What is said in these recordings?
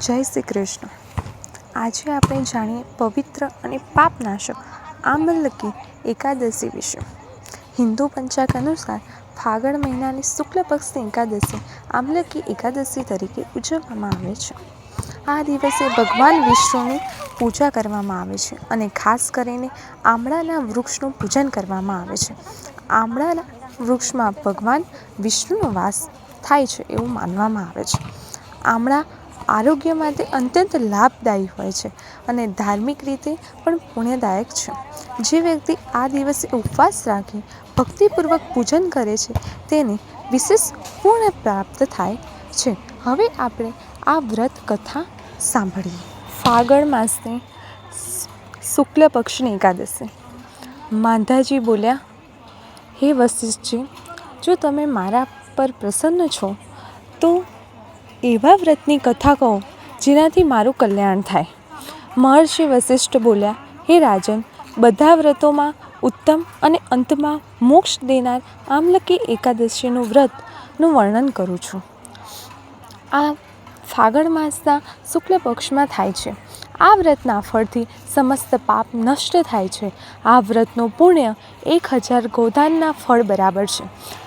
જય શ્રી કૃષ્ણ. આજે આપણે જાણીએ પવિત્ર અને પાપનાશક આમલકી એકાદશી વિશે. હિન્દુ પંચાંગ અનુસાર ફાગણ મહિનાની શુક્લ પક્ષની એકાદશી આમલકી એકાદશી તરીકે ઉજવવામાં આવે છે. આ દિવસે ભગવાન વિષ્ણુની પૂજા કરવામાં આવે છે અને ખાસ કરીને આમળાના વૃક્ષનું પૂજન કરવામાં આવે છે. આમળાના વૃક્ષમાં ભગવાન વિષ્ણુનો વાસ થાય છે એવું માનવામાં આવે છે. આમળા આરોગ્ય માટે અત્યંત લાભદાયી હોય છે અને ધાર્મિક રીતે પણ પુણ્યદાયક છે. જે વ્યક્તિ આ દિવસે ઉપવાસ રાખી ભક્તિપૂર્વક પૂજન કરે છે તેને વિશેષ પુણ્ય પ્રાપ્ત થાય છે. હવે આપણે આ વ્રત કથા સાંભળીએ. ફાગણ માસની શુક્લ પક્ષની એકાદશી. માંધાજી બોલ્યા, હે વશિષ્ઠજી, જો તમે મારા પર પ્રસન્ન છો તો એવા વ્રતની કથા કહો જેનાથી મારું કલ્યાણ થાય. મહર્ષિ વશિષ્ઠ બોલ્યા, હે રાજન, બધા વ્રતોમાં ઉત્તમ અને અંતમાં મોક્ષ દેનાર આમલકી એકાદશીનું વ્રતનું વર્ણન કરું છું. આ ફાગણ માસના શુક્લ પક્ષમાં થાય છે. આ વ્રતના ફળથી સમસ્ત પાપ નષ્ટ થાય છે. આ વ્રતનું પુણ્ય 1000 ગોદાનના ફળ બરાબર છે.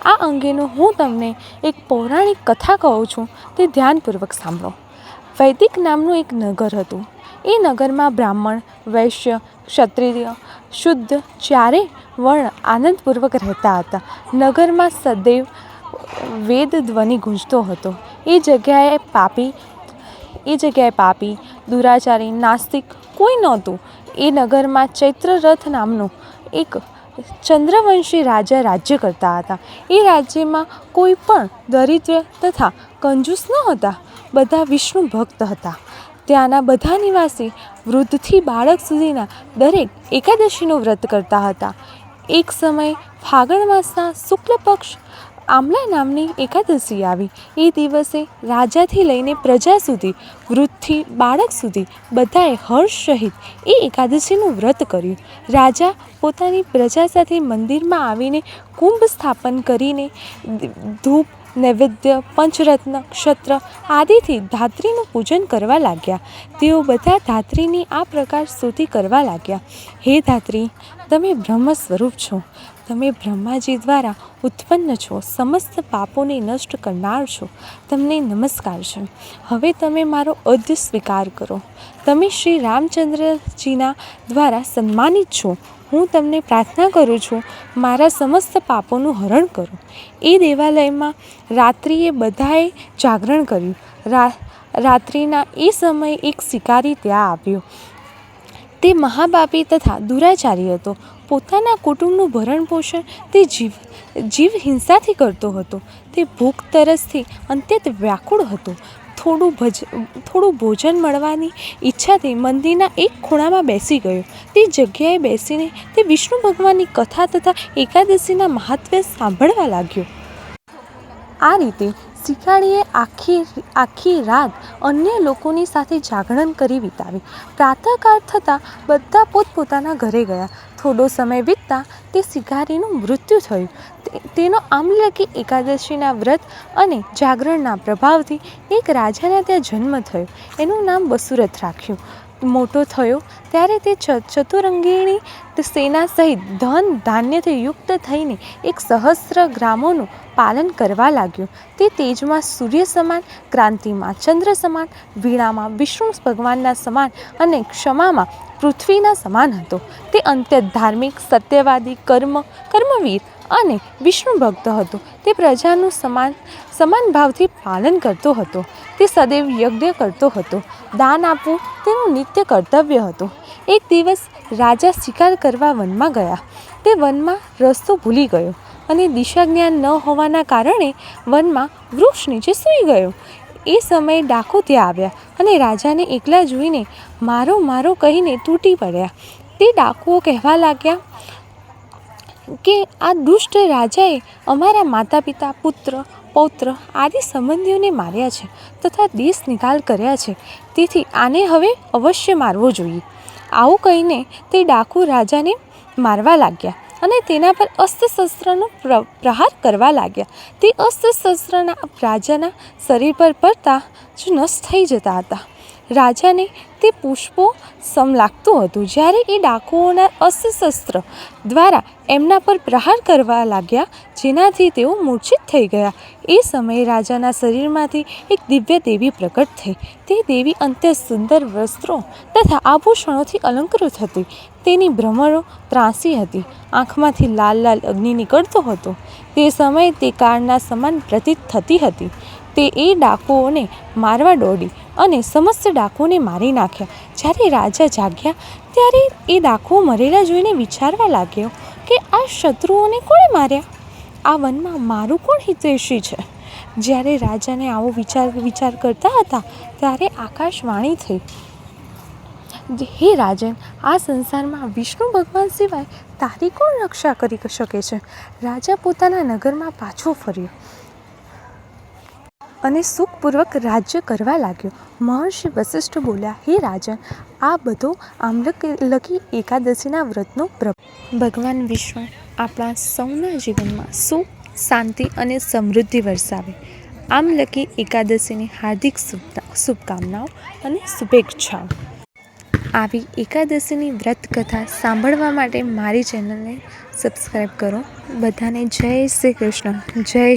આ અંગેનું હું તમને એક પૌરાણિક કથા કહું છું, તે ધ્યાનપૂર્વક સાંભળો. વૈદિક નામનું એક નગર હતું. એ નગરમાં બ્રાહ્મણ, વૈશ્ય, ક્ષત્રિય, શુદ્ધ ચારેય વર્ણ આનંદપૂર્વક રહેતા હતા. નગરમાં સદૈવ વેદ ધ્વનિ ગુંજતો હતો. એ જગ્યાએ પાપી, દુરાચારી, નાસ્તિક કોઈ નહોતું. એ નગરમાં ચૈત્રરથ નામનો એક ચંદ્રવંશી રાજા રાજ્ય કરતા હતા. એ રાજ્યમાં કોઈ પણ દરિદ્ર તથા કંજૂસ ન હતા. બધા વિષ્ણુ ભક્ત હતા. ત્યાંના બધા નિવાસી વૃદ્ધથી બાળક સુધીના દરેક એકાદશીનું વ્રત કરતા હતા. એક સમય ફાગણ માસના શુક્લ પક્ષ આમલા નામની એકાદશી આવી. એ દિવસે રાજાથી લઈને પ્રજા સુધી, વૃદ્ધથી બાળક સુધી બધાએ હર્ષ સહિત એ એકાદશીનું વ્રત કર્યું. રાજા પોતાની પ્રજા સાથે મંદિરમાં આવીને કુંભ સ્થાપન કરીને ધૂપ, નૈવેદ્ય, પંચરત્ન, ક્ષત્ર આદિથી ધાત્રીનું પૂજન કરવા લાગ્યા. તેઓ બધા ધાત્રીની આ પ્રકાર સ્તુતિ કરવા લાગ્યા. હે ધાત્રી, તમે બ્રહ્મ સ્વરૂપ છો. તમે બ્રહ્માજી દ્વારા ઉત્પન્ન છો. સમસ્ત પાપોને નષ્ટ કરનાર છો. તમને નમસ્કાર છે. હવે તમે મારો અર્ઘ્ય સ્વીકાર કરો. તમે શ્રી રામચંદ્રજીના દ્વારા સન્માનિત છો. હું તમને પ્રાર્થના કરું છું, મારા સમસ્ત પાપોનું હરણ કરો. એ દેવાલયમાં રાત્રિએ બધાએ જાગરણ કર્યું. રાત્રિના એ સમયે એક શિકારી ત્યાં આવ્યો. તે મહાપાપી તથા દુરાચારી હતો. પોતાના કુટુંબનું ભરણ પોષણ તે જીવ હિંસાથી કરતો હતો. તે ભૂખ તરસથી અત્યંત વ્યાકુળ હતો. થોડું ભોજન મળવાની ઈચ્છાથી મંદિરના એક ખૂણામાં બેસી ગયો. તે જગ્યાએ બેસીને તે વિષ્ણુ ભગવાનની કથા તથા એકાદશીના મહાત્મ્ય સાંભળવા લાગ્યો. આ રીતે શિકારીએ આખી રાત અન્ય લોકોની સાથે જાગરણ કરી વિતાવી. પ્રાતઃકાળ થતાં બધા પોતપોતાના ઘરે ગયા. થોડો સમય વીતતા તે શિકારીનું મૃત્યુ થયું. તેનો આમલકી એકાદશીના વ્રત અને જાગરણના પ્રભાવથી એક રાજાના ત્યાં જન્મ થયો. એનું નામ બસુરથ રાખ્યું. મોટો થયો ત્યારે તે ચતુરંગીણી સેના સહિત ધન ધાન્યથી યુક્ત થઈને એક સહસ્ત્ર ગ્રામોનું પાલન કરવા લાગ્યો. તે તેજમાં સૂર્ય સમાન, ક્રાંતિમાં ચંદ્ર સમાન, વીણામાં વિષ્ણુ ભગવાનના સમાન અને ક્ષમામાં પૃથ્વીના સમાન હતો. તે અત્યંત ધાર્મિક, સત્યવાદી, કર્મવીર અને વિષ્ણુ ભક્ત હતો. તે પ્રજાનું સમાન ભાવથી પાલન કરતો હતો. તે સદૈવ યજ્ઞ કરતો હતો. દાન આપવું તેનું નિત્ય કર્તવ્ય હતું. એક દિવસ રાજા શિકાર કરવા વનમાં ગયા. તે વનમાં રસ્તો ભૂલી ગયો અને દિશા જ્ઞાન ન હોવાના કારણે વનમાં વૃક્ષ નીચે સૂઈ ગયો. એ સમયે ડાકુ ત્યાં આવ્યા અને રાજાને એકલા જોઈને મારો કહીને તૂટી પડ્યા. તે ડાકુઓ કહેવા લાગ્યા કે આ દુષ્ટ રાજાએ અમારા માતા પિતા, પુત્ર, પૌત્ર આદિ સંબંધીઓને માર્યા છે તથા દેશ નિકાલ કર્યા છે. તેથી આને હવે અવશ્ય મારવો જોઈએ. આવું કહીને તે ડાકુ રાજાને મારવા લાગ્યા અને તેના પર અસ્ત્રશસ્ત્રનો પ્રહાર કરવા લાગ્યા. તે અસ્ત્રશસ્ત્રના રાજાના શરીર પર પડતા જ નષ્ટ થઈ જતા હતા. રાજાને તે પુષ્પો સમ લાગતું હતું. જ્યારે એ ડાકુઓના અસ્ત્ર દ્વારા એમના પર પ્રહાર કરવા લાગ્યા, જેનાથી તેઓ મૂર્છિત થઈ ગયા. એ સમયે રાજાના શરીરમાંથી એક દિવ્ય દેવી પ્રકટ થઈ. તે દેવી અત્યંત સુંદર વસ્ત્રો તથા આભૂષણોથી અલંકૃત હતી. તેની ભ્રમરો ત્રાંસી હતી. આંખમાંથી લાલ લાલ અગ્નિ નીકળતો હતો. તે સમયે તે કાળના સમાન પ્રતીત થતી હતી. તે એ ડાકુઓને મારવા દોડી અને સમસ્ત ડાકુઓને મારી નાખ્યા. જ્યારે રાજા જાગ્યા ત્યારે એ ડાકુઓ મરેલા જોઈને વિચારવા લાગ્યો કે આ શત્રુઓને કોણે માર્યા? આ વનમાં મારું કોણ હિતૈષી છે? જ્યારે રાજાને આવો વિચાર કરતા હતા ત્યારે આકાશવાણી થઈ, હે રાજન, આ સંસારમાં વિષ્ણુ ભગવાન સિવાય તારી કોણ રક્ષા કરી શકે છે? રાજા પોતાના નગરમાં પાછો ફર્યો અને સુખપૂર્વક રાજ્ય કરવા લાગ્યો. મહર્ષિ વસિષ્ઠ બોલ્યા, હે રાજન, આ બધો આમલકી એકાદશીના વ્રતનો પ્રભાવ. ભગવાન વિષ્ણુ આપણા સૌના જીવનમાં સુખ, શાંતિ અને સમૃદ્ધિ વરસાવે. આમલકી એકાદશીની હાર્દિક શુભકામનાઓ અને શુભેચ્છાઓ. આવી એકાદશીની વ્રત કથા સાંભળવા માટે મારી ચેનલને સબસ્ક્રાઈબ કરો. બધાને જય શ્રી કૃષ્ણ. જય